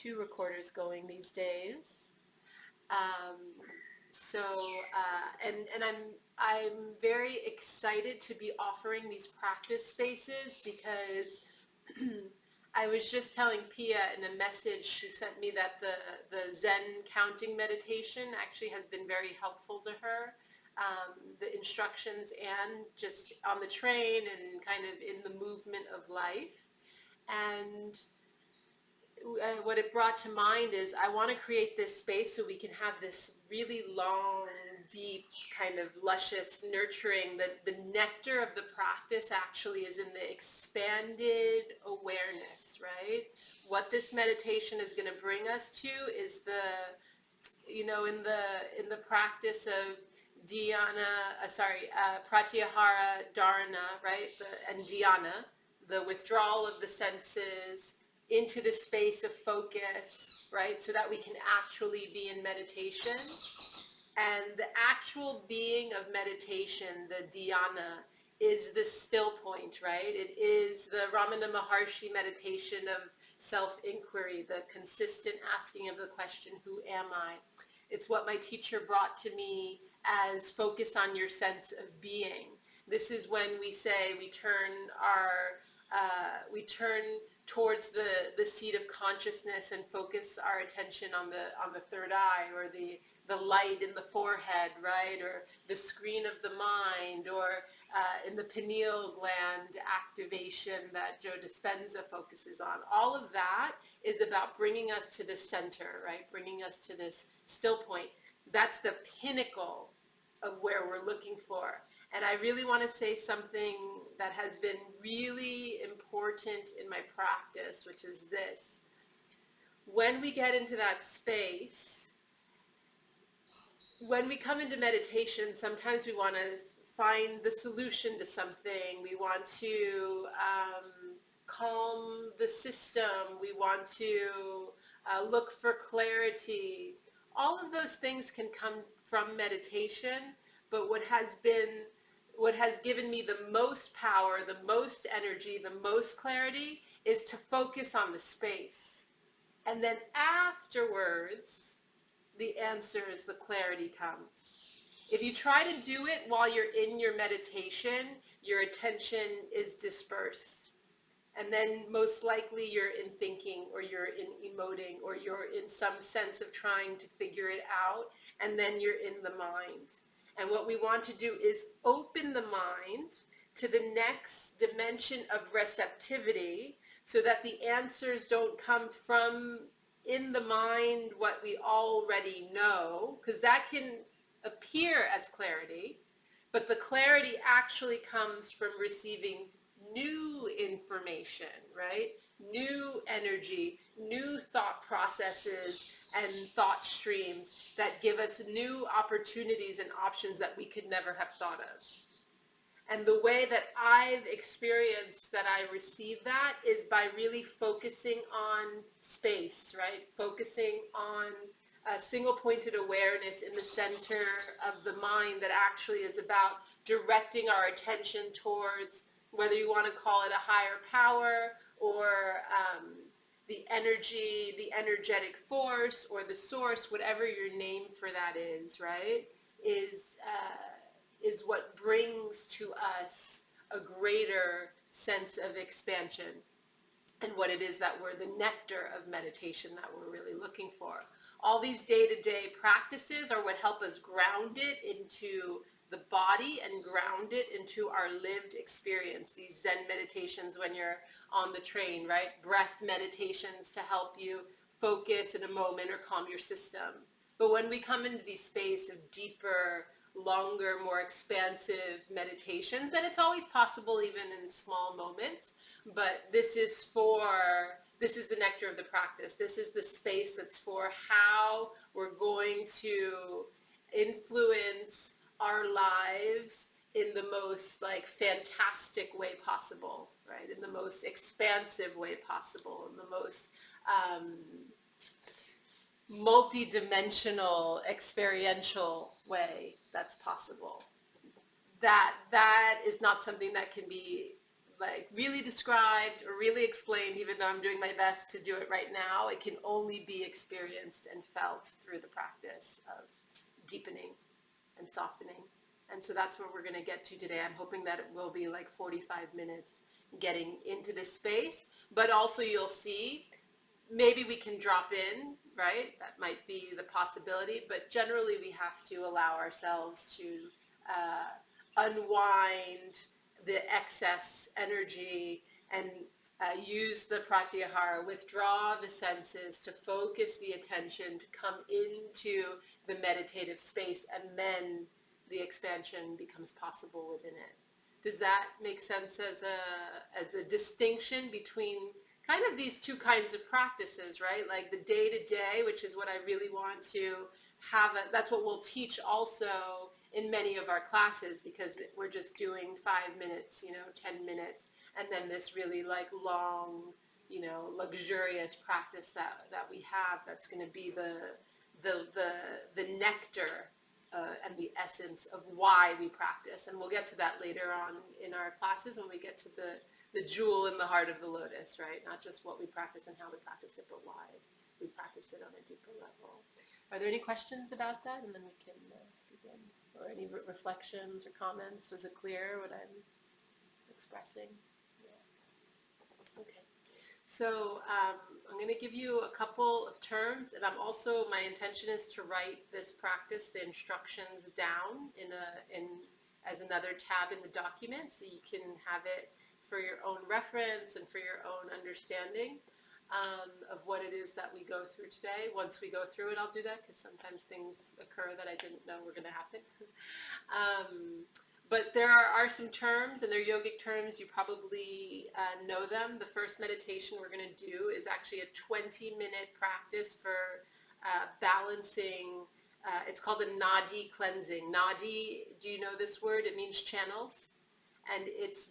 2 recorders going these days. Um, and I'm very excited to be offering these practice spaces because I was just telling Pia in a message she sent me that the Zen counting meditation actually has been very helpful to her. The instructions and just on the train and kind of in the movement of life. And what it brought to mind is I want to create this space so we can have this really long, deep, kind of luscious, nurturing. The nectar of the practice actually is in the expanded awareness, right? What this meditation is going to bring us to is in the practice of pratyahara dharana, right? And dhyana, the withdrawal of the senses into the space of focus, right? So that we can actually be in meditation. And the actual being of meditation, the dhyana, is the still point, right? It is the Ramana Maharshi meditation of self-inquiry, the consistent asking of the question, who am I? It's what my teacher brought to me as focus on your sense of being. This is when we say we turn towards the seat of consciousness and focus our attention on the third eye, or the light in the forehead, right? Or the screen of the mind, or in the pineal gland activation that Joe Dispenza focuses on. All of that is about bringing us to the center, right? Bringing us to this still point. That's the pinnacle of where we're looking for. And I really want to say something that has been really important in my practice, which is this. When we get into that space, when we come into meditation, sometimes we want to find the solution to something. We want to calm the system. We want to look for clarity. All of those things can come from meditation, but what has given me the most power, the most energy, the most clarity is to focus on the space. And then afterwards, the answers, the clarity comes. If you try to do it while you're in your meditation, your attention is dispersed. And then most likely you're in thinking, or you're in emoting, or you're in some sense of trying to figure it out, and then you're in the mind. And what we want to do is open the mind to the next dimension of receptivity, so that the answers don't come from in the mind what we already know, because that can appear as clarity, but the clarity actually comes from receiving new information, right? New energy, new thought processes and thought streams that give us new opportunities and options that we could never have thought of. And the way that I've experienced that I receive that is by really focusing on space, right? Focusing on a single-pointed awareness in the center of the mind that actually is about directing our attention towards, whether you want to call it a higher power, or the energy, the energetic force, or the source, whatever your name for that is, right? Is what brings to us a greater sense of expansion, and what it is that we're the nectar of meditation that we're really looking for. All these day-to-day practices are what help us ground it into the body and ground it into our lived experience. These Zen meditations when you're on the train, right? Breath meditations to help you focus in a moment or calm your system. But when we come into these space of deeper, longer, more expansive meditations, and it's always possible even in small moments, but this is the nectar of the practice. This is the space that's for how we're going to influence our lives in the most fantastic way possible, right? In the most expansive way possible, in the most multi-dimensional, experiential way that's possible. That is not something that can be like really described or really explained, even though I'm doing my best to do it right now. It can only be experienced and felt through the practice of deepening and softening. And so that's what we're going to get to today. I'm hoping that it will be like 45 minutes getting into this space, but also you'll see maybe we can drop in, right? That might be the possibility, but generally we have to allow ourselves to unwind the excess energy and use the pratyahara, withdraw the senses to focus the attention to come into the meditative space, and then the expansion becomes possible within it. Does that make sense as a distinction between kind of these two kinds of practices, right? Like the day-to-day, which is what I really want to have, that's what we'll teach also in many of our classes, because we're just doing 5 minutes, 10 minutes, and then this really like long, luxurious practice that we have, that's going to be the nectar and the essence of why we practice. And we'll get to that later on in our classes when we get to the jewel in the heart of the lotus, right? Not just what we practice and how we practice it, but why we practice it on a deeper level. Are there any questions about that? And then we can begin. Or any reflections or comments? Was it clear what I'm expressing? Yeah. Okay. So I'm going to give you a couple of terms, and my intention is to write this practice, the instructions, down as another tab in the document, so you can have it for your own reference and for your own understanding of what it is that we go through today. Once we go through it, I'll do that, because sometimes things occur that I didn't know were going to happen. But there are some terms, and they're yogic terms. You probably know them. The first meditation we're going to do is actually a 20-minute practice for balancing. It's called a nadi cleansing. Nadi, do you know this word? It means channels. And it's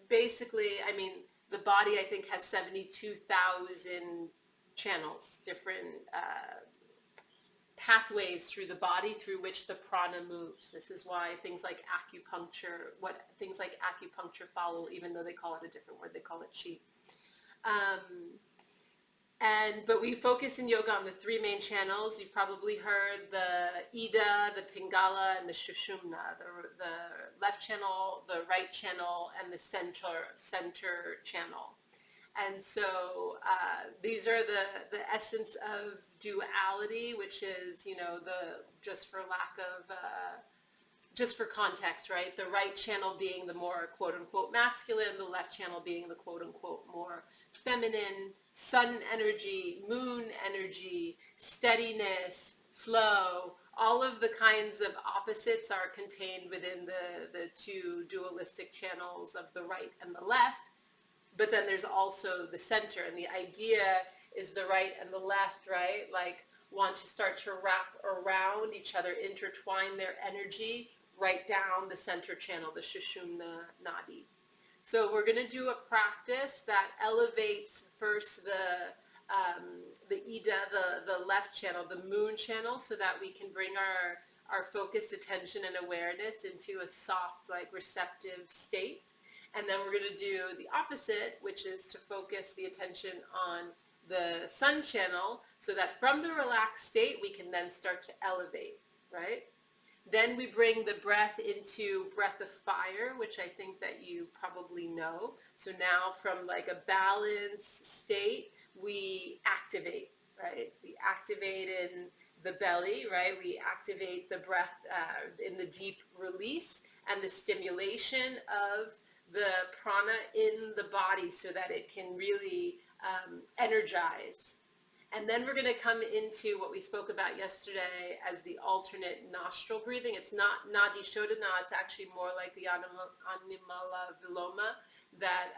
basically, the body, I think, has 72,000 channels, different pathways through the body through which the prana moves. This is why things like acupuncture follow, even though they call it a different word, they call it chi. But we focus in yoga on the three main channels. You've probably heard the Ida, the Pingala, and the Shushumna, the left channel, the right channel, and the center channel. And so these are the essence of duality, which is, just for context, right? The right channel being the more quote-unquote masculine, the left channel being the quote-unquote more feminine, sun energy, moon energy, steadiness, flow. All of the kinds of opposites are contained within the two dualistic channels of the right and the left. But then there's also the center, and the idea is the right and the left, right? Like, want to start to wrap around each other, intertwine their energy right down the center channel, the Shushumna Nadi. So we're going to do a practice that elevates first the Ida, the left channel, the moon channel, so that we can bring our focused attention and awareness into a soft, like receptive state. And then we're going to do the opposite, which is to focus the attention on the sun channel, so that from the relaxed state, we can then start to elevate, right? Then we bring the breath into breath of fire, which I think that you probably know. So now from like a balanced state, we activate, right? We activate in the belly, right? We activate the breath in the deep release and the stimulation of the prana in the body, so that it can really energize. And then we're going to come into what we spoke about yesterday as the alternate nostril breathing. It's not Nadi Shodhana, it's actually more like the Animala Viloma that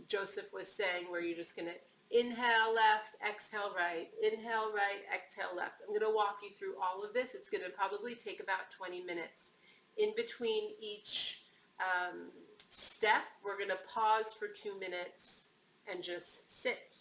Joseph was saying, where you're just going to inhale left, exhale right, exhale left. I'm going to walk you through all of this. It's going to probably take about 20 minutes. In between each step, we're going to pause for 2 minutes and just sit.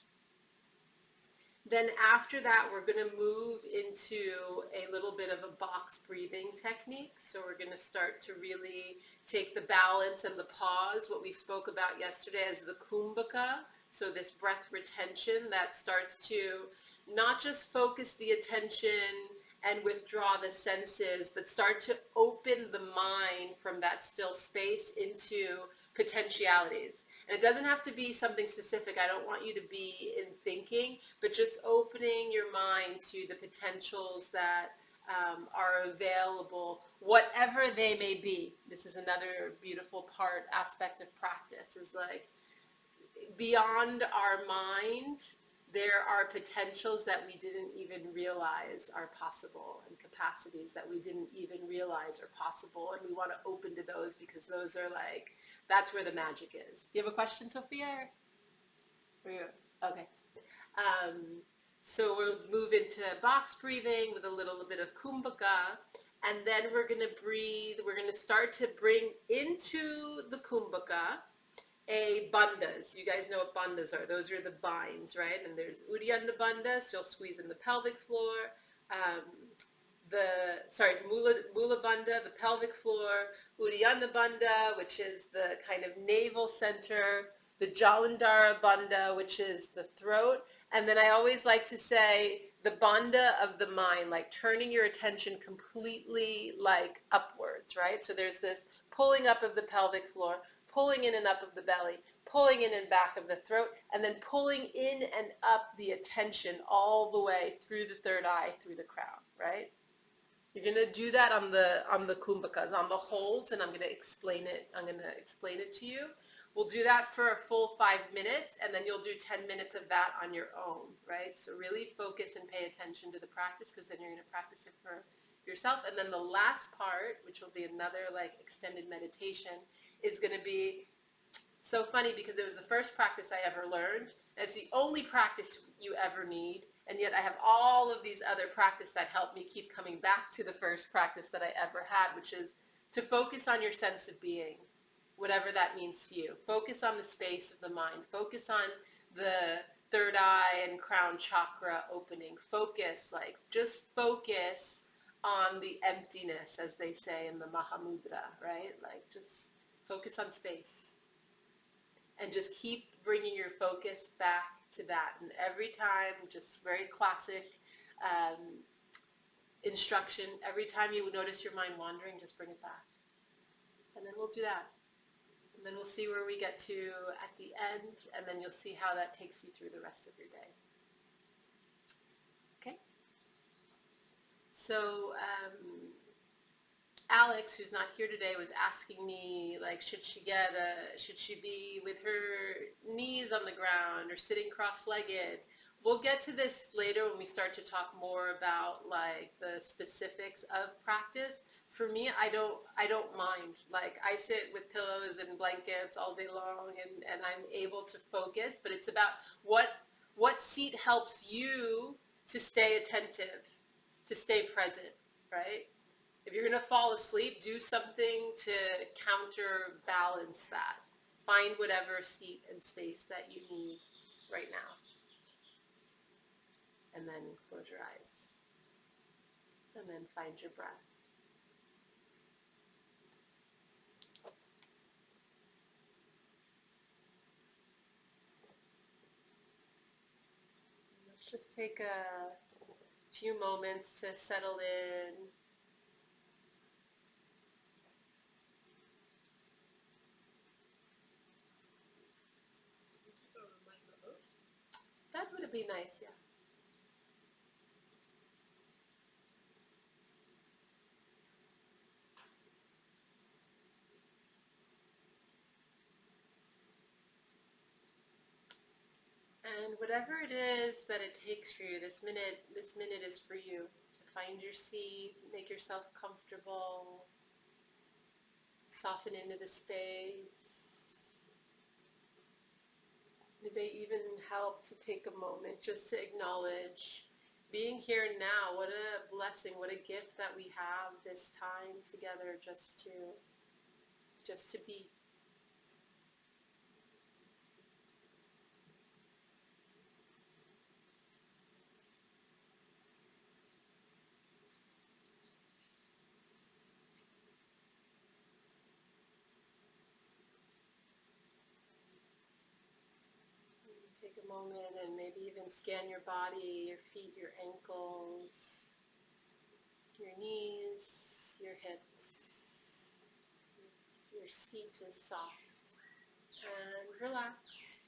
Then after that, we're going to move into a little bit of a box breathing technique. So we're going to start to really take the balance and the pause, what we spoke about yesterday as the kumbhaka. So this breath retention that starts to not just focus the attention and withdraw the senses, but start to open the mind from that still space into potentialities. And it doesn't have to be something specific. I don't want you to be in thinking, but just opening your mind to the potentials that are available, whatever they may be. This is another beautiful aspect of practice, is like beyond our mind, there are potentials that we didn't even realize are possible, and capacities that we didn't even realize are possible. And we want to open to those, because those are like, that's where the magic is. Do you have a question, Sophia? Okay. So we'll move into box breathing with a little bit of kumbhaka. And then we're going to breathe. We're going to start to bring into the kumbhaka bandhas. You guys know what bandhas are. Those are the binds, right? And there's Uddiyana bandha, so you'll squeeze in the pelvic floor. Mula bandha, the pelvic floor. Uddiyana bandha, which is the kind of navel center. The Jalandhara bandha, which is the throat. And then I always like to say the bandha of the mind, like turning your attention completely like upwards, right? So there's this pulling up of the pelvic floor, pulling in and up of the belly, pulling in and back of the throat, and then pulling in and up the attention all the way through the third eye, through the crown, right? You're going to do that on the kumbhakas, on the holds, and I'm going to explain it to you. We'll do that for a full 5 minutes, and then you'll do 10 minutes of that on your own, right? So really focus and pay attention to the practice, because then you're going to practice it for yourself. And then the last part, which will be another like extended meditation, is going to be so funny, because it was the first practice I ever learned. It's the only practice you ever need. And yet I have all of these other practices that help me keep coming back to the first practice that I ever had, which is to focus on your sense of being, whatever that means to you. Focus on the space of the mind. Focus on the third eye and crown chakra opening. Just focus on the emptiness, as they say in the Mahamudra, right? Like just focus on space. And just keep bringing your focus back to that. And every time, just very classic instruction, every time you notice your mind wandering, just bring it back. And then we'll do that. And then we'll see where we get to at the end, and then you'll see how that takes you through the rest of your day. Okay? So, Alex, who's not here today, was asking me, like, should she be with her knees on the ground or sitting cross-legged? We'll get to this later when we start to talk more about like the specifics of practice. For me, I don't mind. Like I sit with pillows and blankets all day long, and I'm able to focus, but it's about what seat helps you to stay attentive, to stay present, right? If you're going to fall asleep, do something to counterbalance that. Find whatever seat and space that you need right now. And then close your eyes. And then find your breath. Let's just take a few moments to settle in. That would be nice, yeah. And whatever it is that it takes for you, this minute is for you to find your seat, make yourself comfortable, soften into the space. It may even help to take a moment just to acknowledge being here now. What a blessing, what a gift that we have this time together just to be. Take a moment and maybe even scan your body, your feet, your ankles, your knees, your hips. See if your seat is soft and relaxed.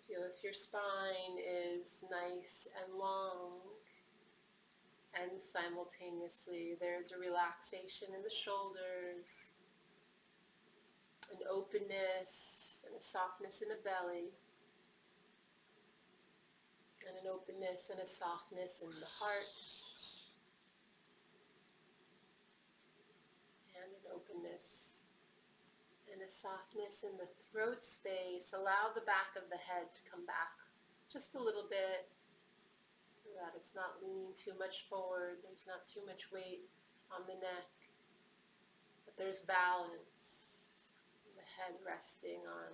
Feel if your spine is nice and long, and simultaneously there's a relaxation in the shoulders, an openness and a softness in the belly, and an openness and a softness in the heart, and an openness and a softness in the throat space. Allow the back of the head to come back just a little bit so that it's not leaning too much forward, there's not too much weight on the neck, but there's balance. The head resting on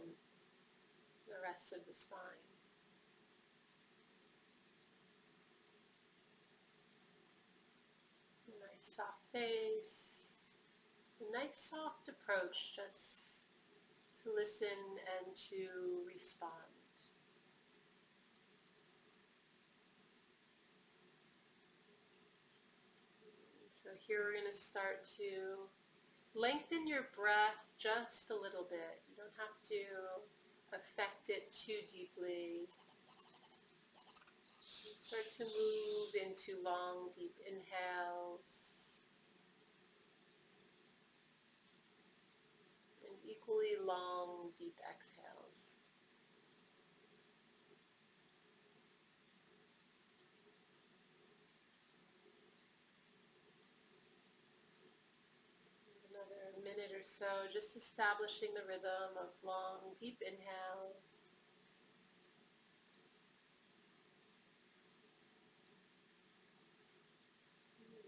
the rest of the spine. A nice soft face, a nice soft approach, just to listen and to respond. So here we're going to start to lengthen your breath just a little bit. You don't have to affect it too deeply. Start to move into long, deep inhales and equally long, deep exhales. Another minute or so, just establishing the rhythm of long, deep inhales.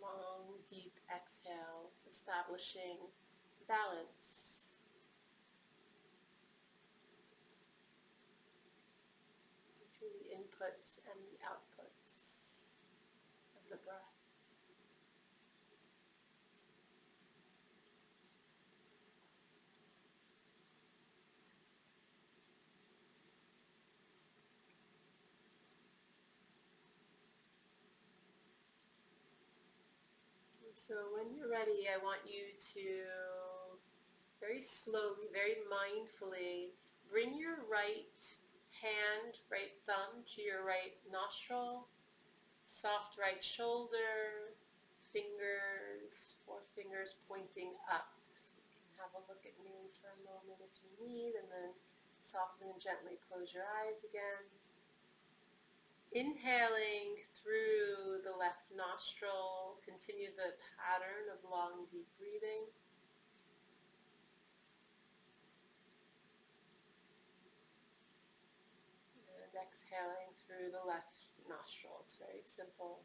Long, deep exhales, establishing balance between the inputs and the outputs of the breath. And so when you're ready, I want you to very slowly, very mindfully, bring your right hand, right thumb to your right nostril, soft right shoulder, fingers, forefingers pointing up. So you can have a look at me for a moment if you need, and then softly and gently close your eyes again. Inhaling through the left nostril, continue the pattern of long, deep breathing. And exhaling through the left nostril. It's very simple.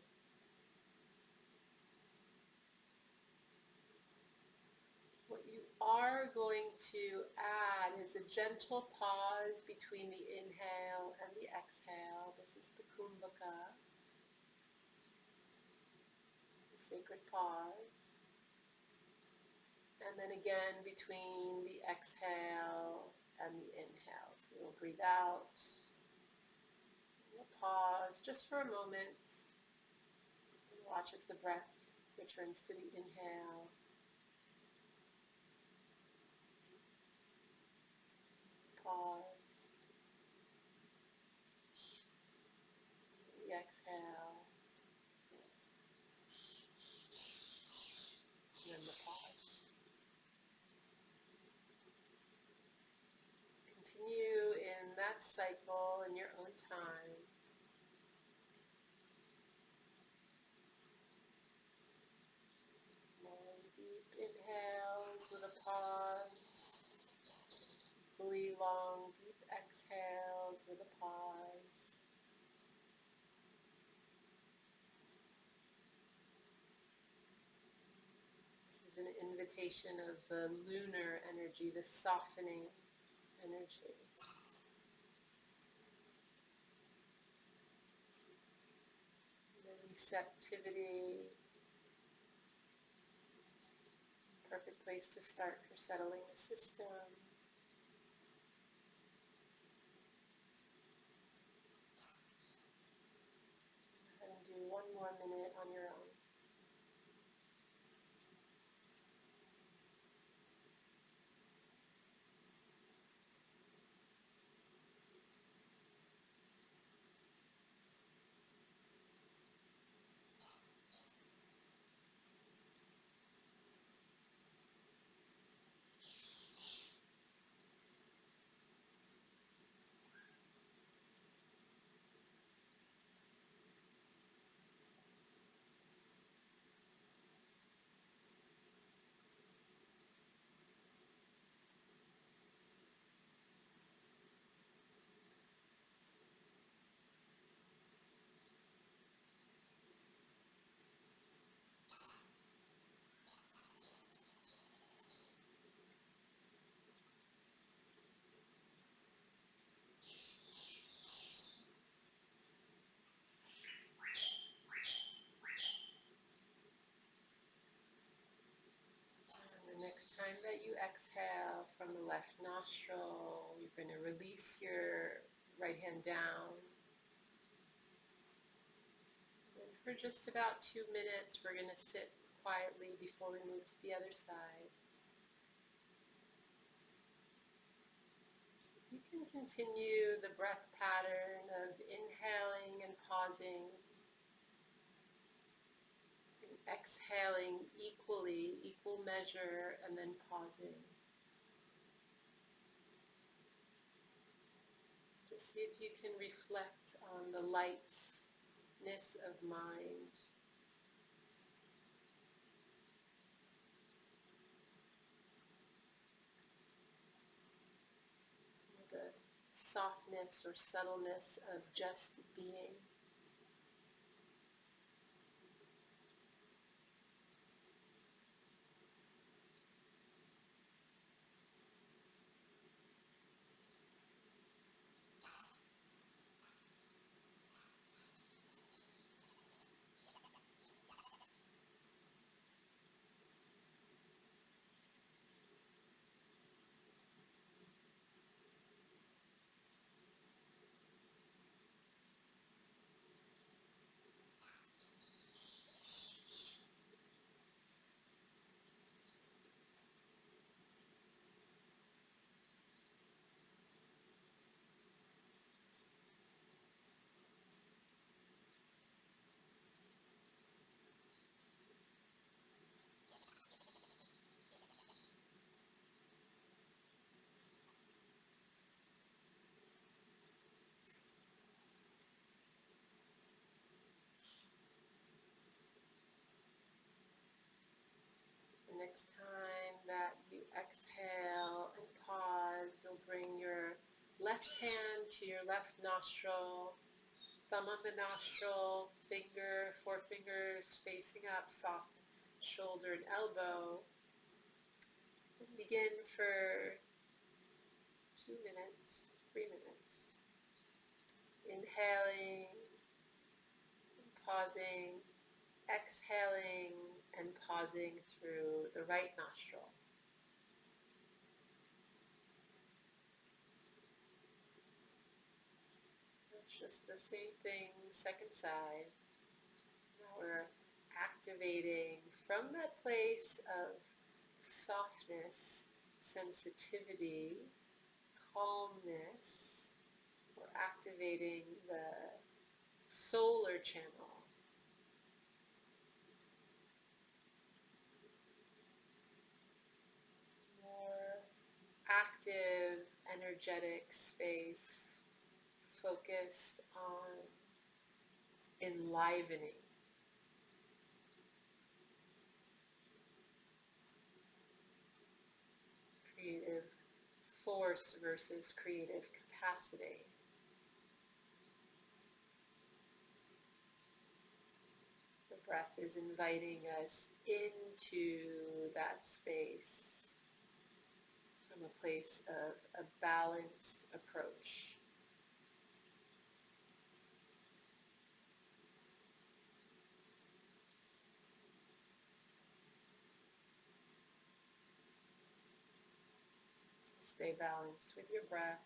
What you are going to add is a gentle pause between the inhale and the exhale. This is the kumbhaka, the sacred pause. And then again between the exhale and the inhale. So you'll breathe out, you'll pause just for a moment, and watch as the breath returns to the inhale. Pause. The exhale. And then the pause. Continue in that cycle in your own time. Long, deep inhales with a pause. Equally long, deep exhales with a pause. This is an invitation of the lunar energy, the softening energy. The receptivity Perfect place to start for settling the system. And do one more minute on your own. And the next time that you exhale from the left nostril, you're going to release your right hand down. And for just about 2 minutes, we're going to sit quietly before we move to the other side. So you can continue the breath pattern of inhaling and pausing, and exhaling equally, equal measure, and then pausing. Just see if you can reflect on the lightness of mind, the softness or subtleness of just being. The next time that you exhale and pause, you'll bring your left hand to your left nostril, thumb on the nostril, four fingers facing up, soft shoulder and elbow. And begin for 2 minutes, 3 minutes. Inhaling, pausing, exhaling, and pausing through the right nostril. So it's just the same thing, second side. Now we're activating from that place of softness, sensitivity, calmness. We're activating the solar channel. More active, energetic space focused on enlivening. Creative force versus creative capacity. The breath is inviting us into that space from a place of a balanced approach. Stay balanced with your breath.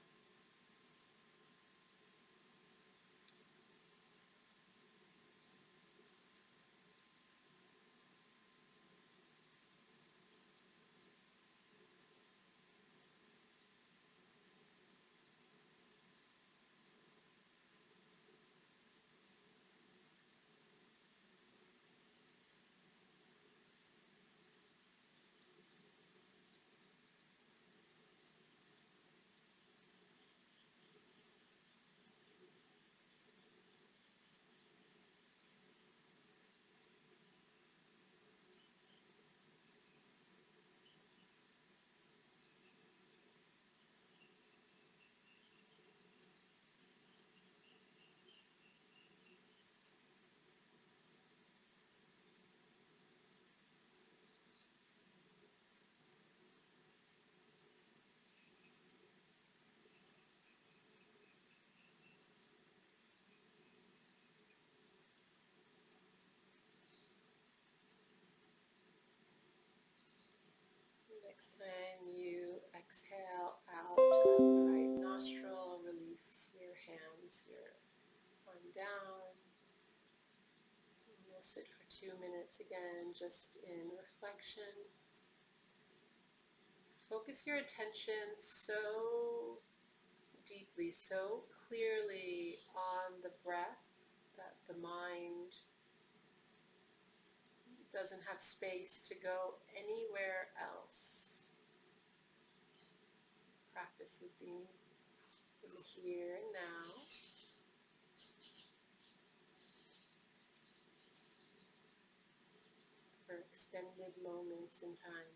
Next time you exhale out of the right nostril, release your hands, your arm down. And we'll sit for 2 minutes again, just in reflection. Focus your attention so deeply, so clearly on the breath that the mind doesn't have space to go anywhere else. Practice with being in the here and now for extended moments in time.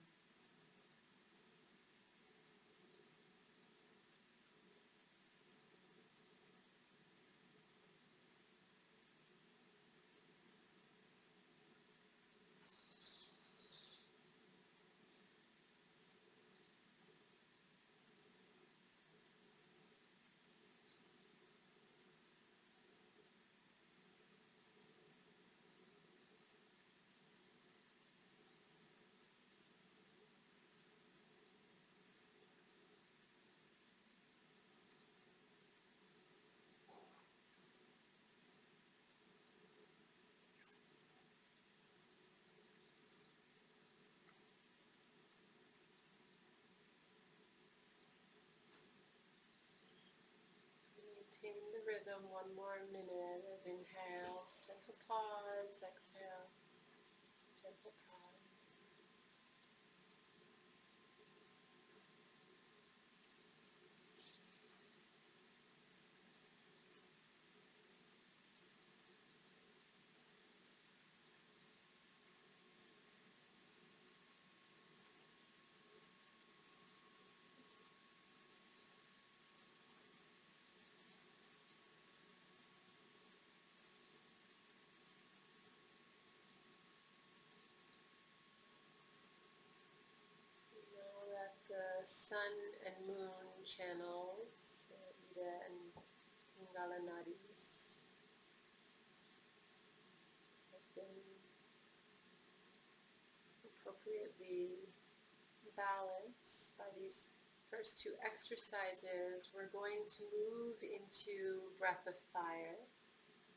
Maintain the rhythm, 1 more minute of inhale, gentle pause, exhale, gentle pause. Know that the sun and moon channels, Ida and Pingala nadis, have been appropriately balanced by these first two exercises. We're going to move into breath of fire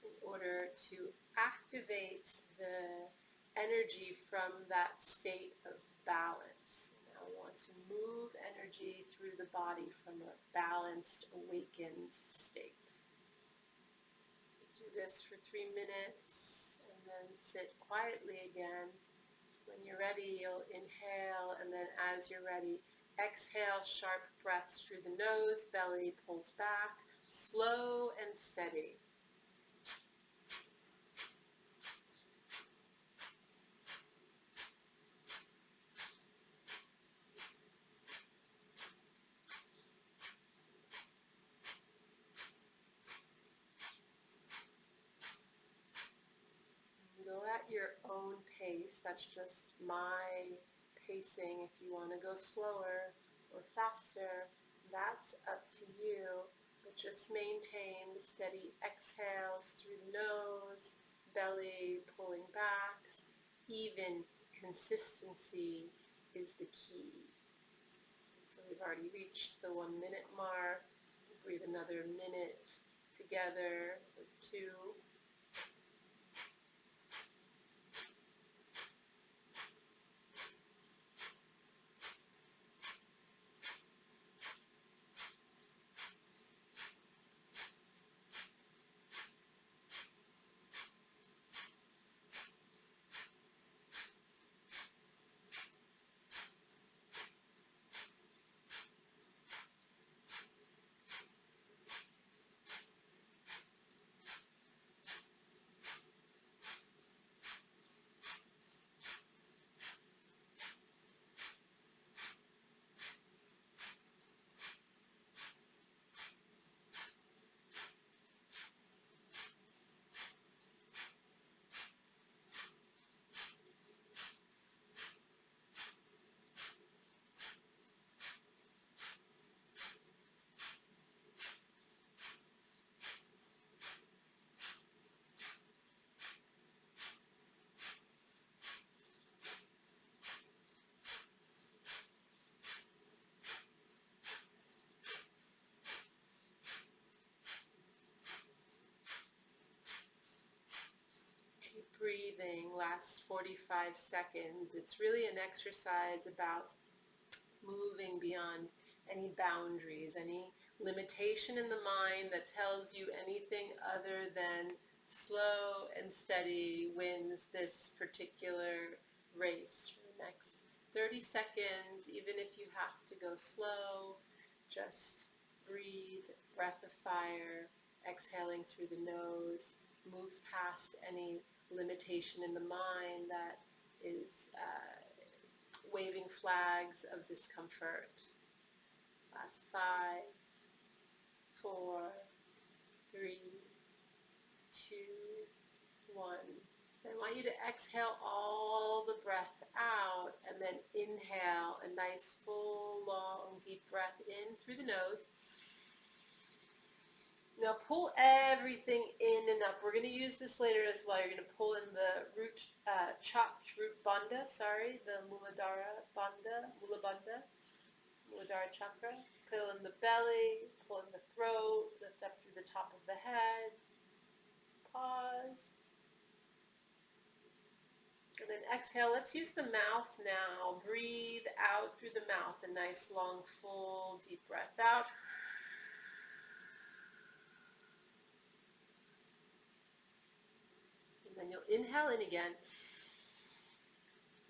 in order to activate the energy from that state of balance. Now we want to move energy through the body from a balanced, awakened state. Do this for 3 minutes and then sit quietly again. When you're ready, you'll inhale, and then as you're ready, exhale sharp breaths through the nose, belly pulls back, slow and steady. Go at your own pace. That's just my pacing. If you want to go slower or faster, that's up to you. But just maintain the steady exhales through the nose, belly pulling back. Even consistency is the key. So We've already reached the 1 minute mark. Breathe another minute together, or 2. Keep breathing, last 45 seconds. It's really an exercise about moving beyond any boundaries, any limitation in the mind that tells you anything other than slow and steady wins this particular race for the next 30 seconds. Even if you have to go slow, just breathe, breath of fire, exhaling through the nose. Move past any limitation in the mind that is waving flags of discomfort. Last 5, 4, 3, 2, 1. I want you to exhale all the breath out and then inhale a nice full, long, deep breath in through the nose. Now pull everything in and up. We're going to use this later as well. You're going to pull in the root, chopped root bandha, the Muladhara bandha, Muladhara chakra. Pull in the belly, pull in the throat, lift up through the top of the head. Pause. And then exhale. Let's use the mouth now. Breathe out through the mouth. A nice, long, full, deep breath out. And then you'll inhale in again.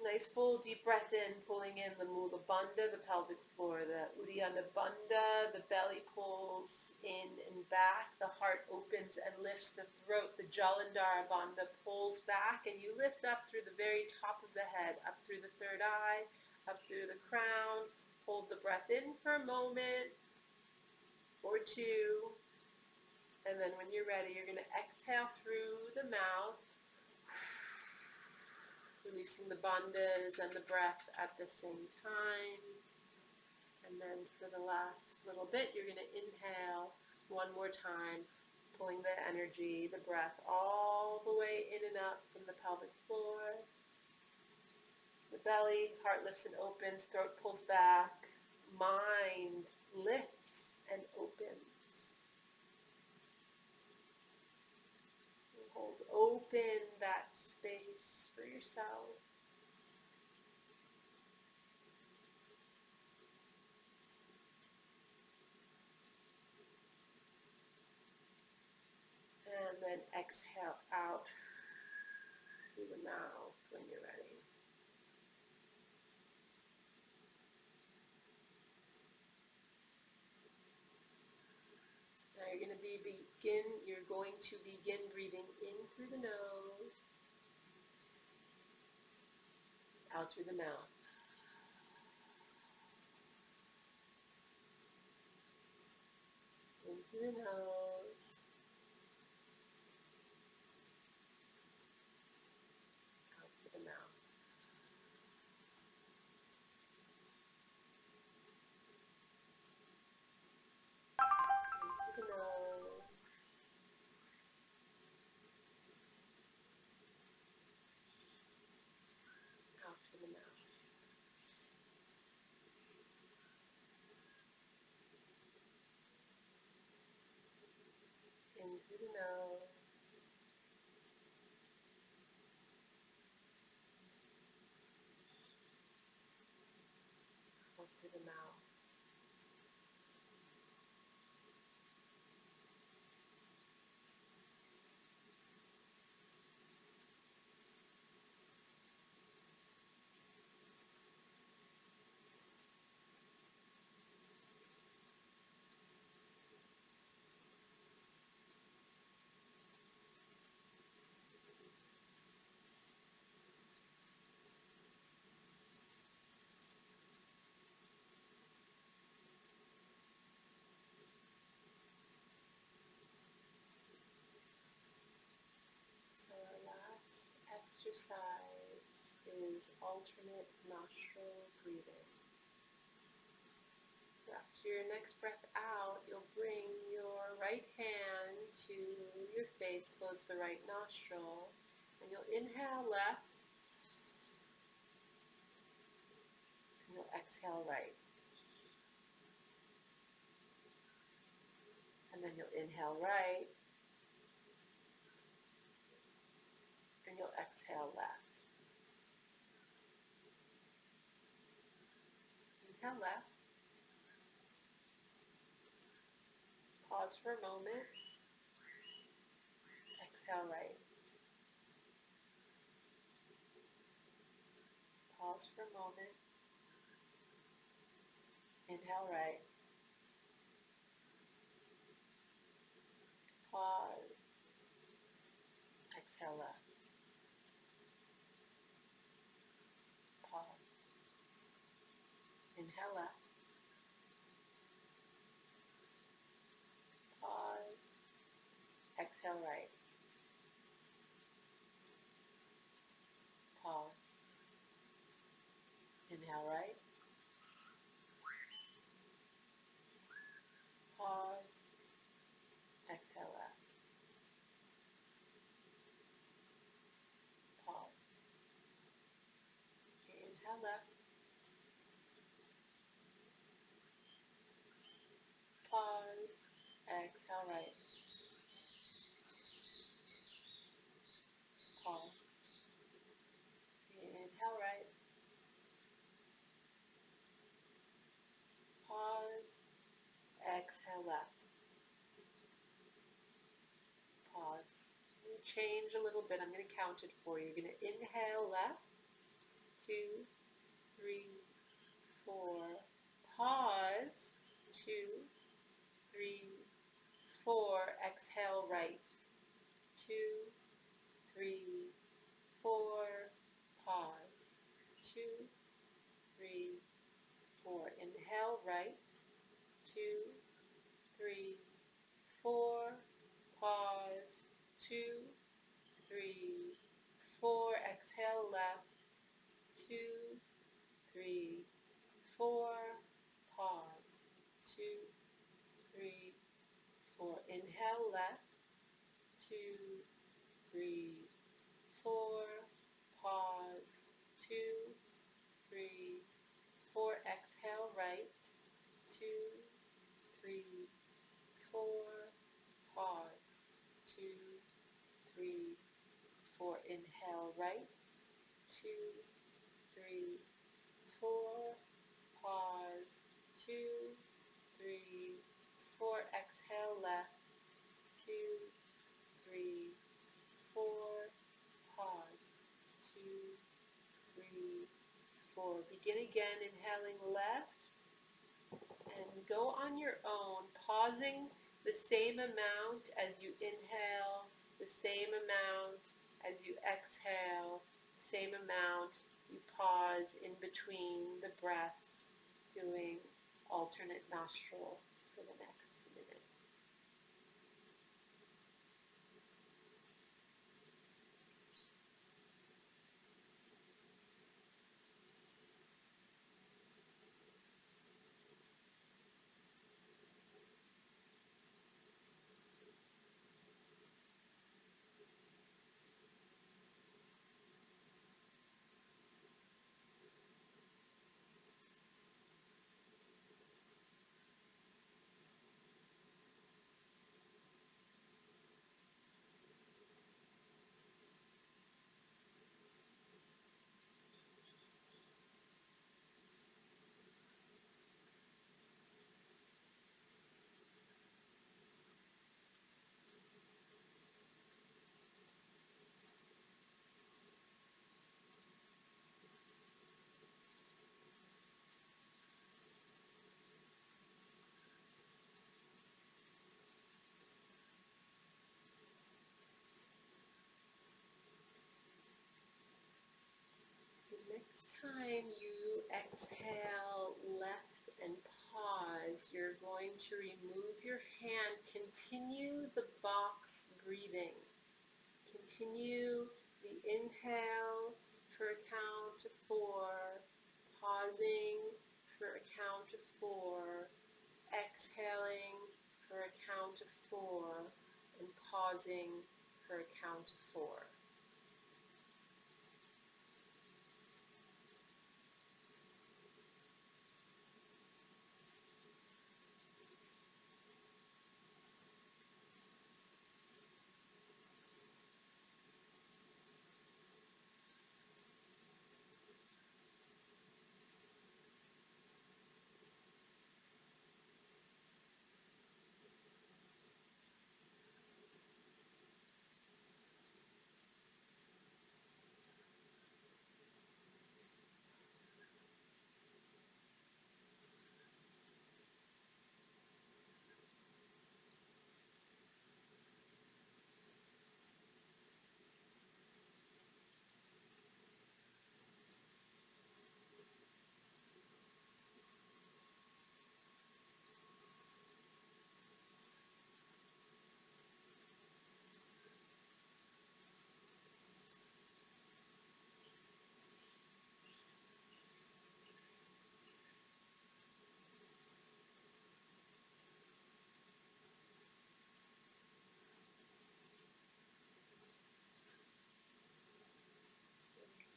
Nice full deep breath in, pulling in the Mula Bandha, the pelvic floor, the Uddiyana Bandha, the belly pulls in and back, the heart opens and lifts the throat, the Jalandhara Bandha pulls back, and you lift up through the very top of the head, up through the third eye, up through the crown. Hold the breath in for a moment or 2, and then when you're ready, you're going to exhale through the mouth, releasing the bandhas and the breath at the same time. And then for the last little bit, you're going to inhale one more time, pulling the energy, the breath all the way in and up from the pelvic floor. The belly, heart lifts and opens, throat pulls back, mind lifts and opens. Hold open that space for yourself. And then exhale out through the mouth when you're ready. So now you're going to begin breathing in through the nose, out through the mouth. In through the nose, out through the mouth. In through the nose, out through the mouth. the nose, hold through the mouth. So our last exercise is alternate nostril breathing. So after your next breath out, you'll bring your right hand to your face, close the right nostril, and you'll inhale left, and you'll exhale right. And then you'll inhale right, and you'll exhale left. Inhale left. Pause for a moment. Exhale right. Pause for a moment. Inhale right. Pause. Exhale left. Pause. Inhale left. Pause. Exhale right. Pause. Inhale right. Pause. Exhale left. Pause. Inhale left. Pause. Exhale right. Pause. Inhale right. Pause. Exhale left. Pause. Change a little bit. I'm going to count it for you. You're going to inhale left. 2, 3, 4. Pause. 2, 3, 4. Exhale right. 2, 3, 4. Pause. 2, 3, 4. Inhale right. 2, 3, 4. Pause. 2, 3, 4. Exhale left. 2, 3, 4. Pause. 2, 3, 4. Inhale left. 2, 3, 4. Pause. 2, 3, 4. Exhale right. 2, 3, 4. Pause. 2, 3, 4. Inhale right. 2, 3, 4. Pause. 2, 3, 4. Exhale left. 2, 3, 4. Pause. 2, 3, 4. Begin again, inhaling left. And go on your own, pausing the same amount as you inhale, the same amount as you exhale, same amount you pause in between the breaths, doing alternate nostril for the next minute. time you exhale left and pause, you're going to remove your hand. Continue the box breathing. Continue the inhale for a count of 4, pausing for a count of 4, exhaling for a count of 4, and pausing for a count of 4.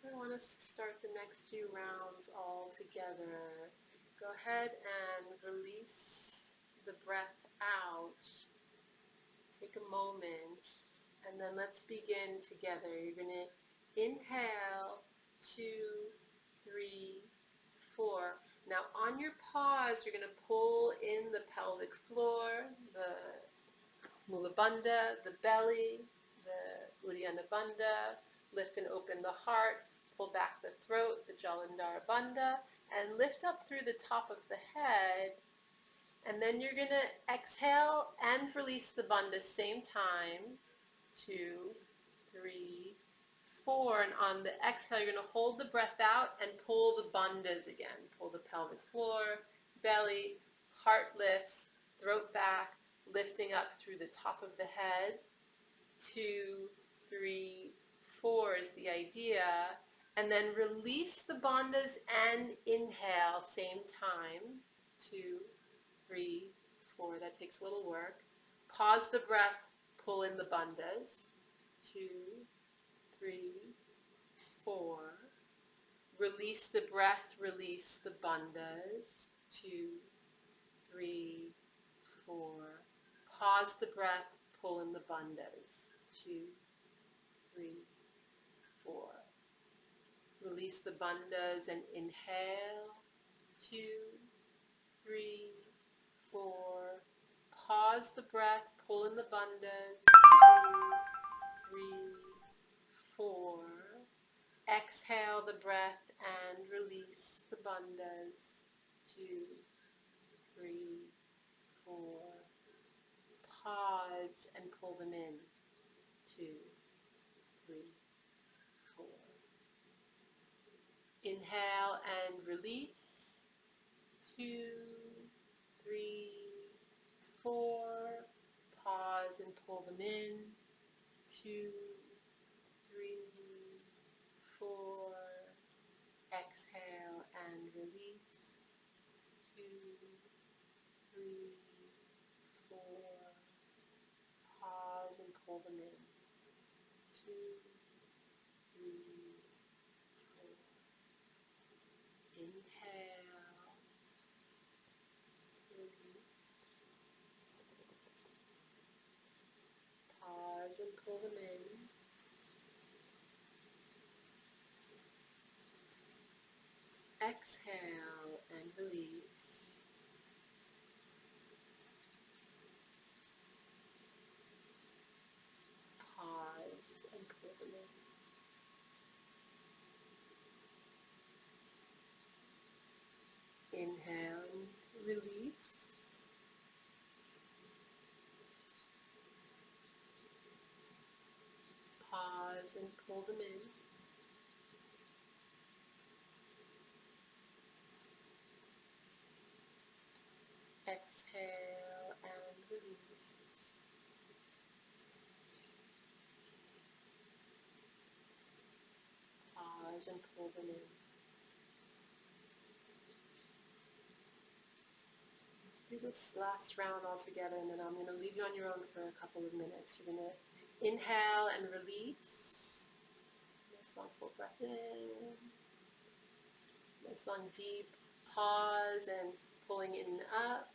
So I want us to start the next few rounds all together. Go ahead and release the breath out. Take a moment, and then let's begin together. You're going to inhale, 2, 3, 4. Now on your pause, you're going to pull in the pelvic floor, the Mula Bandha, the belly, the Uddiyana Bandha. Lift and open the heart, pull back the throat, the Jalandhara Bandha, and lift up through the top of the head. And then you're going to exhale and release the bandhas same time. 2, 3, 4. And on the exhale, you're going to hold the breath out and pull the bandhas again. Pull the pelvic floor, belly, heart lifts, throat back, lifting up through the top of the head. 2, 3, 4 is the idea. And then release the bandhas and inhale same time. 2, 3, 4. That takes a little work. Pause the breath, pull in the bandhas. 2, 3, 4. Release the breath, release the bandhas. 2, 3, 4. Pause the breath, pull in the bandhas. 2, 3, 4. Release the bandhas and inhale. 2, 3, 4. Pause the breath, pull in the bandhas. 2, 3, 4. Exhale the breath and release the bandhas. 2, 3, 4. Pause and pull them in. 2, 3, 4. Inhale and release. 2, 3, 4. Pause and pull them in. 2, 3, 4. Exhale and release. 2, 3, 4. Pause and pull them in. 2, 3, 4. Inhale. Release. Pause and pull them in. Exhale and release. Pause and pull them in. Inhale and release. Pause and pull them in. Exhale and release. Pause and pull them in. Let's do this last round all together, and then I'm going to leave you on your own for a couple of minutes. You're going to inhale and release. Nice long full breath in. Nice long deep pause and pulling in and up.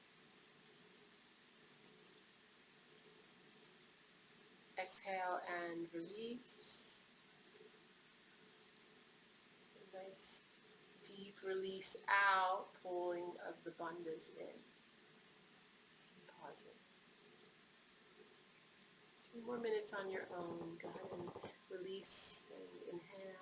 Exhale and release. A nice deep release out, pulling of the bandhas in. Pausing. 2 more minutes on your own. Go ahead and release and inhale.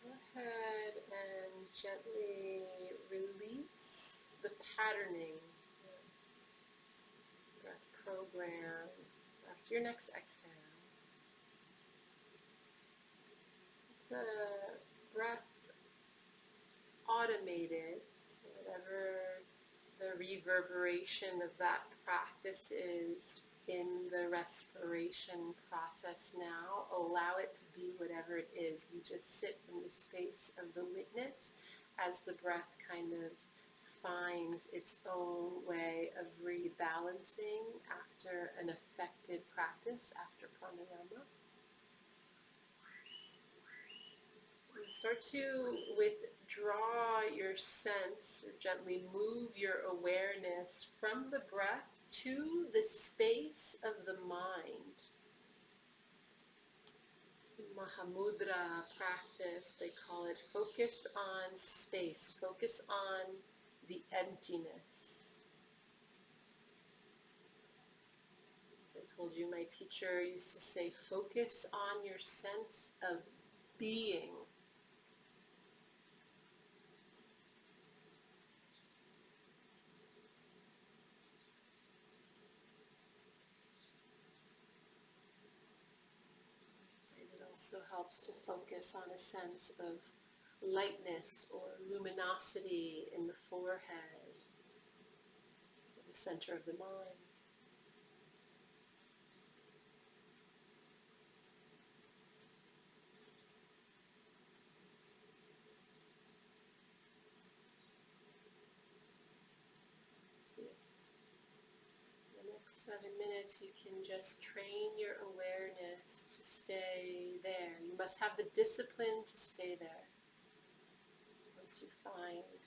Go ahead and gently release the patterning, breath program. After your next exhale, the breath automated, so whatever the reverberation of that practice is in the respiration process now, allow it to be whatever it is. You just sit in the space of the witness as the breath kind of finds its own way of rebalancing after an affected practice, after pranayama. Start to withdraw your sense, or gently move your awareness from the breath to the space of the mind. In Mahamudra practice, they call it focus on space, focus on the emptiness. As I told you, my teacher used to say, focus on your sense of being. It also helps to focus on a sense of lightness or luminosity in the forehead, the center of the mind. See if in the next 7 minutes you can just train your awareness to stay there. You must have the discipline to stay there. Once you find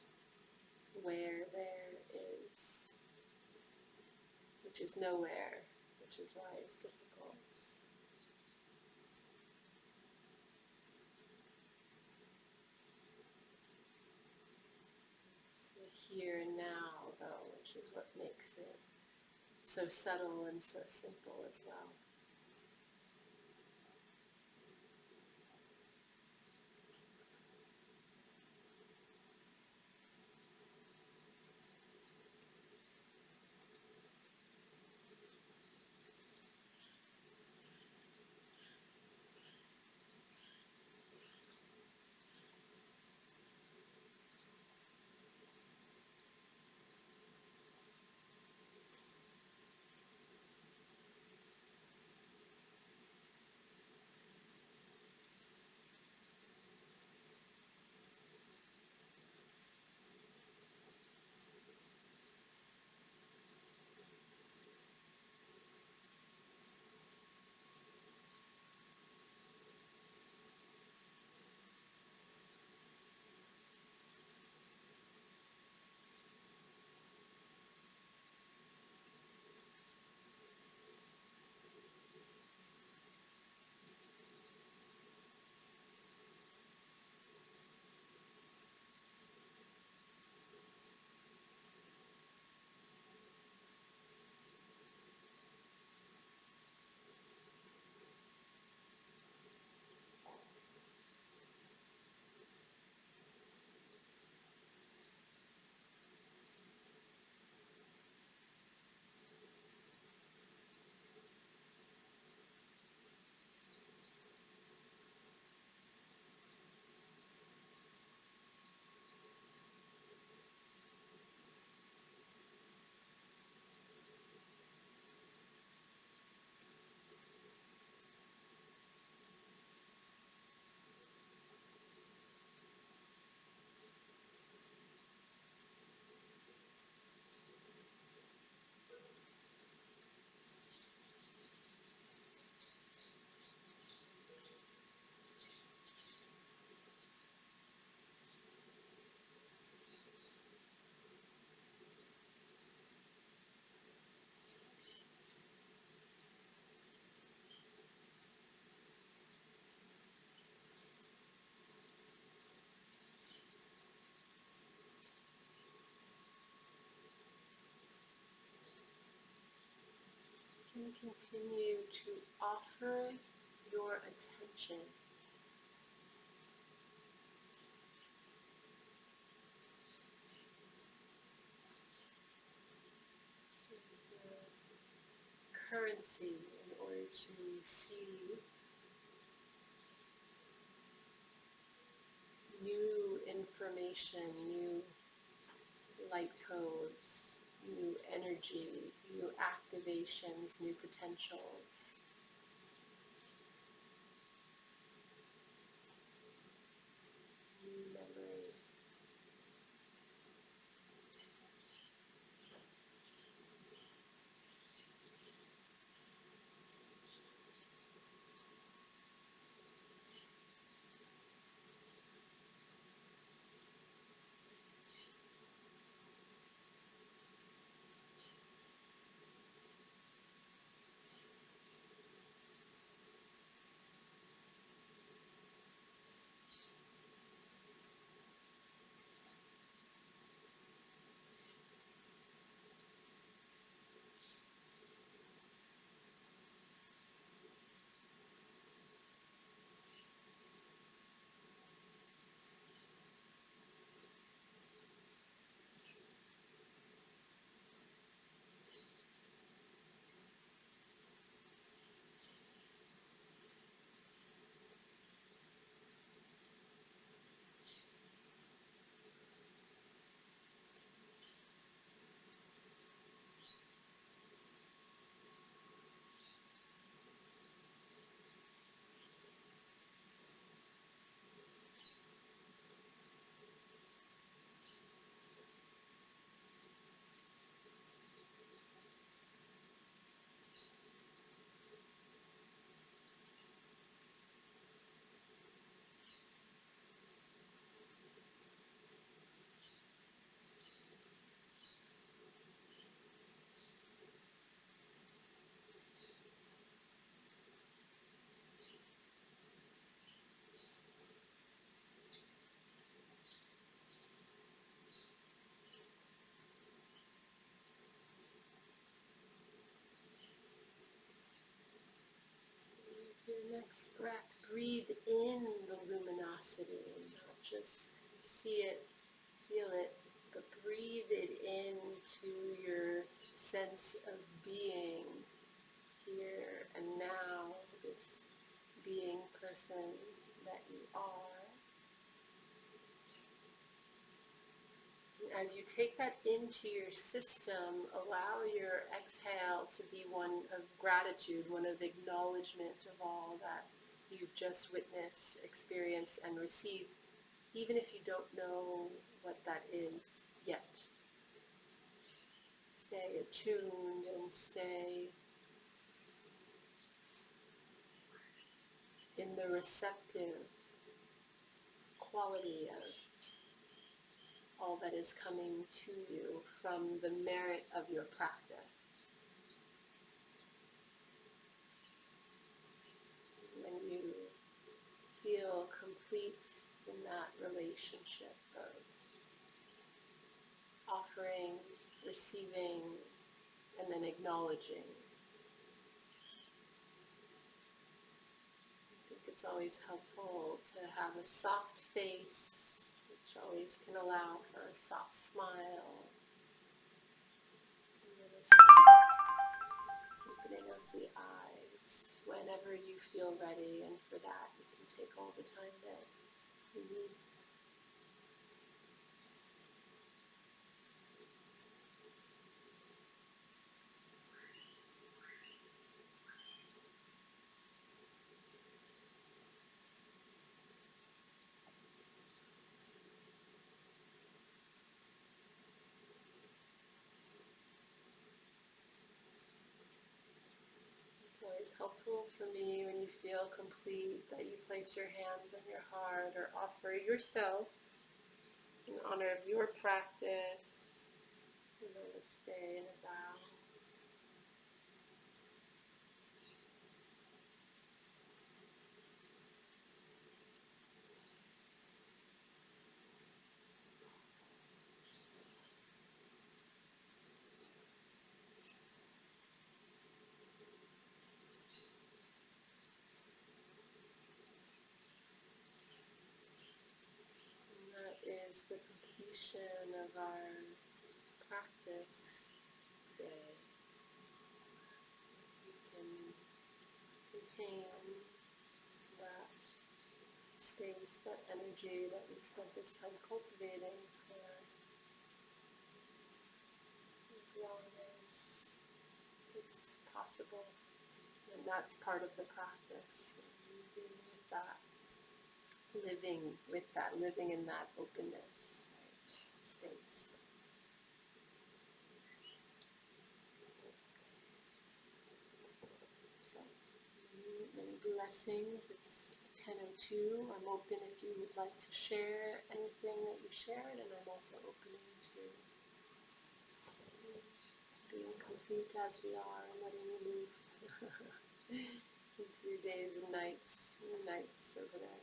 where there is, which is nowhere, which is why it's difficult. It's the here and now, though, which is what makes it so subtle and so simple as well. You can continue to offer your attention as the currency in order to see new information, new light codes, new energy, new activations, new potentials. New memories. Next breath, breathe in the luminosity, not just see it, feel it, but breathe it into your sense of being here and now, this being person that you are. As you take that into your system, allow your exhale to be one of gratitude, one of acknowledgement of all that you've just witnessed, experienced, and received, even if you don't know what that is yet. Stay attuned and stay in the receptive quality of all that is coming to you from the merit of your practice. When you feel complete in that relationship of offering, receiving, and then acknowledging. I think it's always helpful to have a soft face, which always can allow for a soft smile, and then a soft opening of the eyes whenever you feel ready, and for that you can take all the time that you need. It's always helpful for me when you feel complete that you place your hands on your heart or offer yourself in honor of your practice, a namaste and a bow. And that is the completion of our practice today. We can contain that space, that energy that we've spent this time cultivating for as long as it's possible. And that's part of the practice, moving with that, living in that openness, right? Space. So, many blessings. It's 10:02. I'm open if you would like to share anything that you shared, and I'm also opening to being complete as we are and letting you move into your days and nights over there.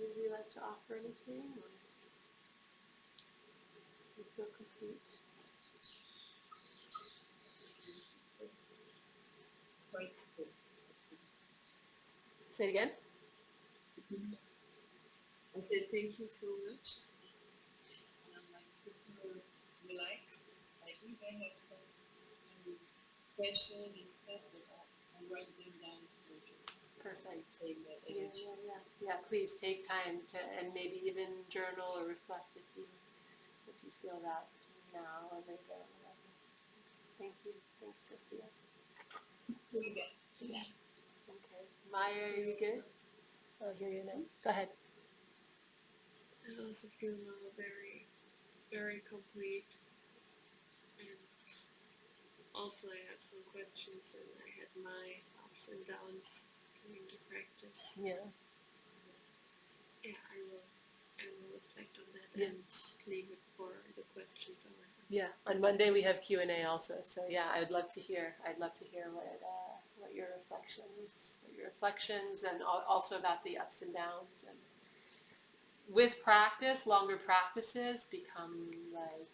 Would you like to offer anything, or you feel complete? Quite good. Say it again. I said thank you so much. And I'm like super relaxed. I think I have some question and stuff, but I write them down for you. Perfect. Take that Yeah, energy. yeah. Please take time to, and maybe even journal or reflect if you feel that now or later or whatever. Thank you. Thanks, Sophia. Here you go. Yeah. Okay. Maya, are you good? I'll hear you now. Go ahead. I also feel now very, very complete, and also I have some questions, and I had my ups and downs during the practice. Yeah. Yeah, I will reflect on that Yeah. and leave it for the questions I have. Yeah. On Monday we have Q&A also. So yeah, I'd love to hear what your reflections, and also about the ups and downs. And with practice, longer practices become like,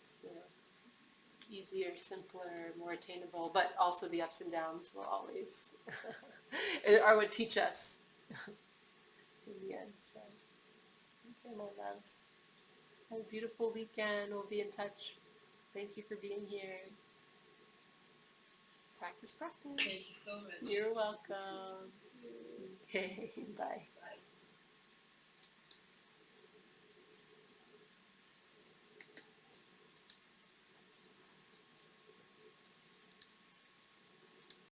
easier, simpler, more attainable, but also the ups and downs will always are what teach us in the end. So, okay, my loves. Have a beautiful weekend. We'll be in touch. Thank you for being here. Practice, practice. Thank you so much. You're welcome. Okay, bye.